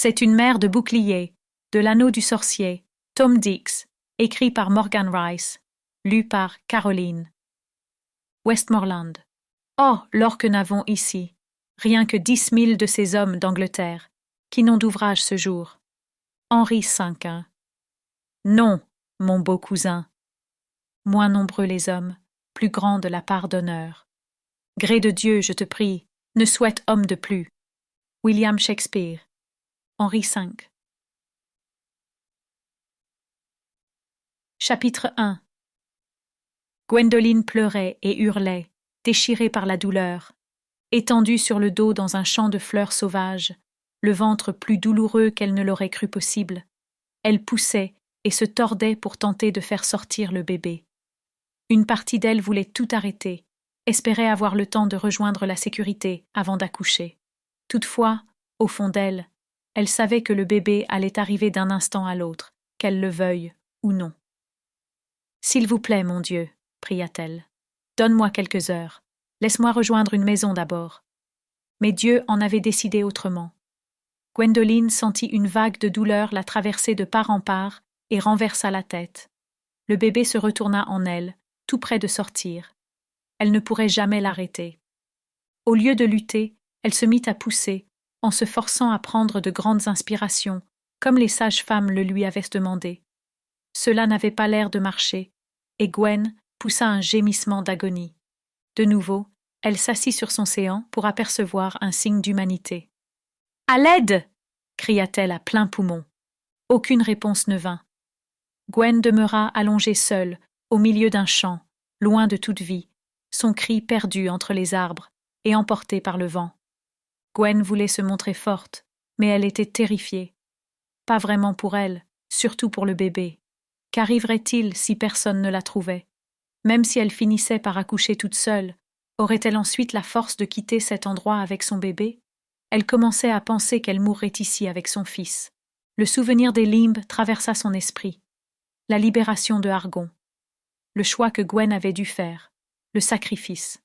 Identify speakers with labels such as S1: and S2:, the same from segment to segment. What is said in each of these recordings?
S1: C'est une mère de bouclier, de l'anneau du sorcier, Tom Dix, écrit par Morgan Rice, lu par Caroline. Westmoreland. Oh, l'or que n'avons ici, rien que 10 000 de ces hommes d'Angleterre, qui n'ont d'ouvrage ce jour. Henri V. Non, mon beau cousin. Moins nombreux les hommes, plus grande la part d'honneur. Gré de Dieu, je te prie, ne souhaite homme de plus. William Shakespeare. Henri V. Chapitre 1. Gwendoline pleurait et hurlait, déchirée par la douleur, étendue sur le dos dans un champ de fleurs sauvages, le ventre plus douloureux qu'elle ne l'aurait cru possible. Elle poussait et se tordait pour tenter de faire sortir le bébé. Une partie d'elle voulait tout arrêter, espérait avoir le temps de rejoindre la sécurité avant d'accoucher. Toutefois, au fond d'elle, elle savait que le bébé allait arriver d'un instant à l'autre, qu'elle le veuille ou non. « S'il vous plaît, mon Dieu, » pria-t-elle, « donne-moi quelques heures. Laisse-moi rejoindre une maison d'abord. » Mais Dieu en avait décidé autrement. Gwendoline sentit une vague de douleur la traverser de part en part et renversa la tête. Le bébé se retourna en elle, tout près de sortir. Elle ne pourrait jamais l'arrêter. Au lieu de lutter, elle se mit à pousser, en se forçant à prendre de grandes inspirations, comme les sages-femmes le lui avaient demandé. Cela n'avait pas l'air de marcher, et Gwen poussa un gémissement d'agonie. De nouveau, elle s'assit sur son séant pour apercevoir un signe d'humanité. « À l'aide !» cria-t-elle à plein poumon. Aucune réponse ne vint. Gwen demeura allongée seule, au milieu d'un champ, loin de toute vie, son cri perdu entre les arbres et emporté par le vent. Gwen voulait se montrer forte, mais elle était terrifiée. Pas vraiment pour elle, surtout pour le bébé. Qu'arriverait-il si personne ne la trouvait? Même si elle finissait par accoucher toute seule, aurait-elle ensuite la force de quitter cet endroit avec son bébé? Elle commençait à penser qu'elle mourrait ici avec son fils. Le souvenir des limbes traversa son esprit. La libération de Argon. Le choix que Gwen avait dû faire. Le sacrifice.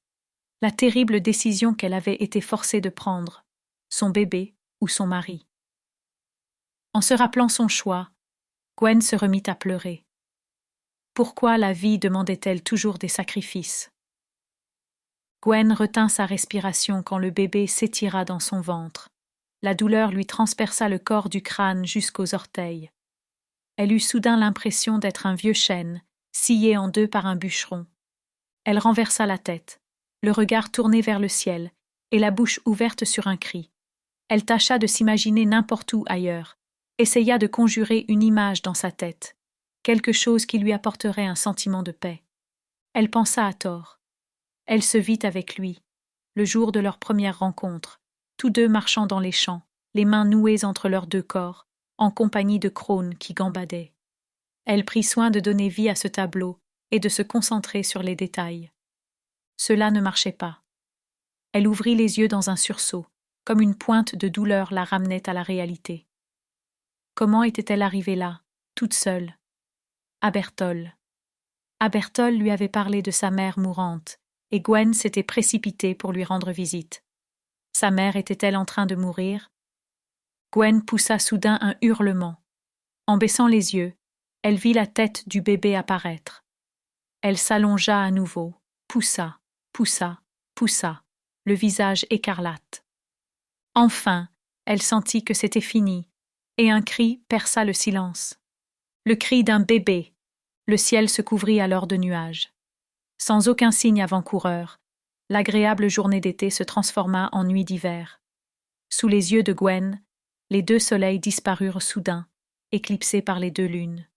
S1: La terrible décision qu'elle avait été forcée de prendre. Son bébé ou son mari. En se rappelant son choix, Gwen se remit à pleurer. Pourquoi la vie demandait-elle toujours des sacrifices? Gwen retint sa respiration quand le bébé s'étira dans son ventre. La douleur lui transperça le corps du crâne jusqu'aux orteils. Elle eut soudain l'impression d'être un vieux chêne, scié en deux par un bûcheron. Elle renversa la tête, le regard tourné vers le ciel et la bouche ouverte sur un cri. Elle tâcha de s'imaginer n'importe où ailleurs, essaya de conjurer une image dans sa tête, quelque chose qui lui apporterait un sentiment de paix. Elle pensa à tort. Elle se vit avec lui, le jour de leur première rencontre, tous deux marchant dans les champs, les mains nouées entre leurs deux corps, en compagnie de Crone qui gambadait. Elle prit soin de donner vie à ce tableau et de se concentrer sur les détails. Cela ne marchait pas. Elle ouvrit les yeux dans un sursaut, comme une pointe de douleur la ramenait à la réalité. Comment était-elle arrivée là, toute seule? À Berthold. Berthold lui avait parlé de sa mère mourante, et Gwen s'était précipitée pour lui rendre visite. Sa mère était-elle en train de mourir? Gwen poussa soudain un hurlement. En baissant les yeux, elle vit la tête du bébé apparaître. Elle s'allongea à nouveau, poussa, le visage écarlate. Enfin, elle sentit que c'était fini, et un cri perça le silence. Le cri d'un bébé. Le ciel se couvrit alors de nuages. Sans aucun signe avant-coureur, l'agréable journée d'été se transforma en nuit d'hiver. Sous les yeux de Gwen, les deux soleils disparurent soudain, éclipsés par les deux lunes.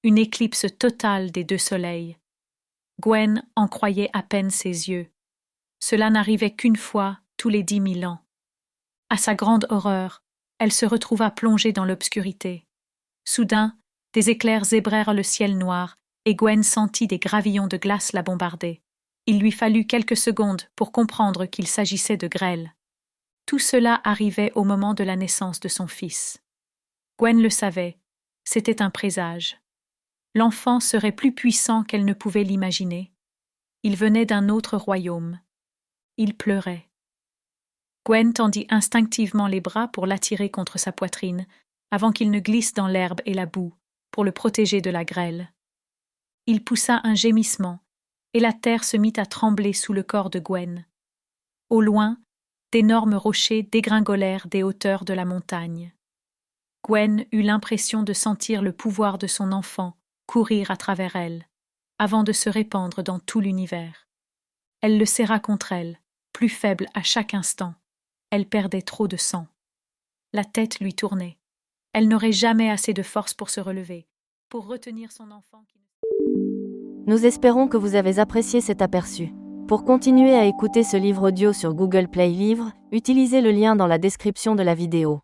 S1: Une éclipse totale des deux soleils. Gwen en croyait à peine ses yeux. Cela n'arrivait qu'une fois tous les 10 000 ans. À sa grande horreur, elle se retrouva plongée dans l'obscurité. Soudain, des éclairs zébrèrent le ciel noir et Gwen sentit des gravillons de glace la bombarder. Il lui fallut quelques secondes pour comprendre qu'il s'agissait de grêle. Tout cela arrivait au moment de la naissance de son fils. Gwen le savait, c'était un présage. L'enfant serait plus puissant qu'elle ne pouvait l'imaginer. Il venait d'un autre royaume. Il pleurait. Gwen tendit instinctivement les bras pour l'attirer contre sa poitrine, avant qu'il ne glisse dans l'herbe et la boue, pour le protéger de la grêle. Il poussa un gémissement, et la terre se mit à trembler sous le corps de Gwen. Au loin, d'énormes rochers dégringolèrent des hauteurs de la montagne. Gwen eut l'impression de sentir le pouvoir de son enfant courir à travers elle, avant de se répandre dans tout l'univers. Elle le serra contre elle, plus faible à chaque instant. Elle perdait trop de sang. La tête lui tournait. Elle n'aurait jamais assez de force pour se relever, pour retenir son enfant qui...
S2: Nous espérons que vous avez apprécié cet aperçu. Pour continuer à écouter ce livre audio sur Google Play Livres, utilisez le lien dans la description de la vidéo.